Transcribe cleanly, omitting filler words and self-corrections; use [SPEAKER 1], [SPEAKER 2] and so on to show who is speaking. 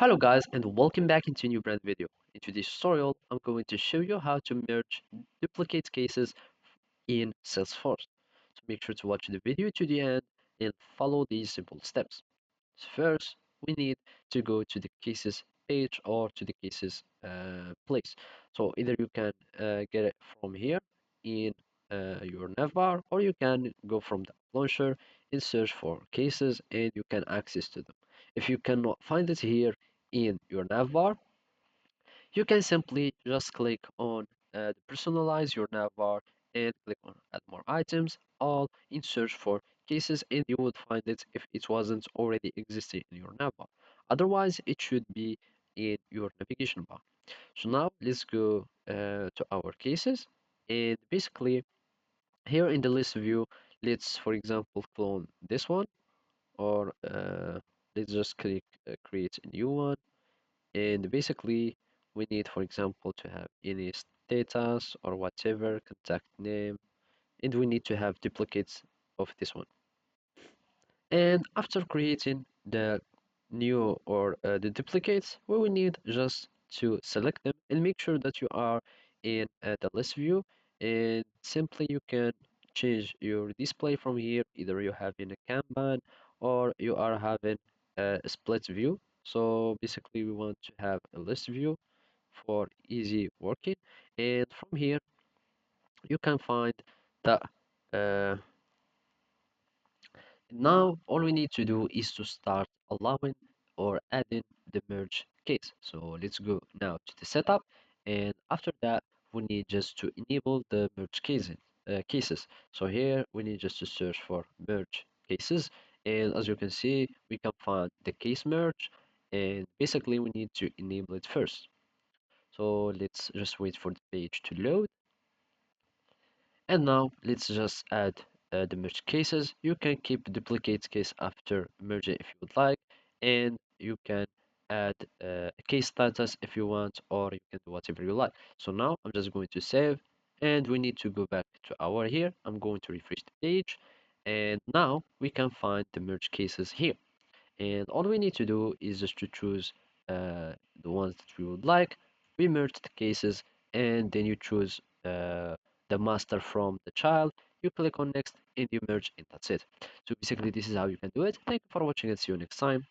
[SPEAKER 1] Hello guys and welcome back into a new brand video. In today's tutorial, I'm going to show you how to merge duplicate cases in Salesforce. So make sure to watch the video to the end and follow these simple steps. So first, we need to go to the cases page or to the cases place. So either you can get it from here in your navbar, or you can go from the launcher and search for cases and you can access to them. If you cannot find it here in your navbar, you can simply just click on personalize your navbar and click on add more items, all in search for cases, and you would find it if it wasn't already existing in your navbar. Otherwise, it should be in your navigation bar. So now let's go to our cases, and basically here in the list view, let's for example clone this one, or let's just click create a new one, and basically we need for example to have any status or whatever contact name, and we need to have duplicates of this one. And after creating the new or the duplicates, we will need just to select them and make sure that you are in the list view, and simply you can change your display from here. Either you have in a Kanban or you are having a split view. So basically we want to have a list view for easy working, and from here you can find that now all we need to do is to start allowing or adding the merge case. So let's go now to the setup, and after that we need just to enable the merge cases. So here we need just to search for merge cases, and as you can see we can find the case merge, and basically we need to enable it first. So let's just wait for the page to load. And now let's just add the merge cases. You can keep duplicate case after merging if you would like, and you can add a case status if you want, or you can do whatever you like. So now I'm just going to save, and we need to go back to our here. I'm going to refresh the page, and now we can find the merge cases here. And all we need to do is just to choose the ones that we would like. We merge the cases, and then you choose the master from the child. You click on next and you merge, and that's it. So basically this is how you can do it. Thank you for watching and see you next time.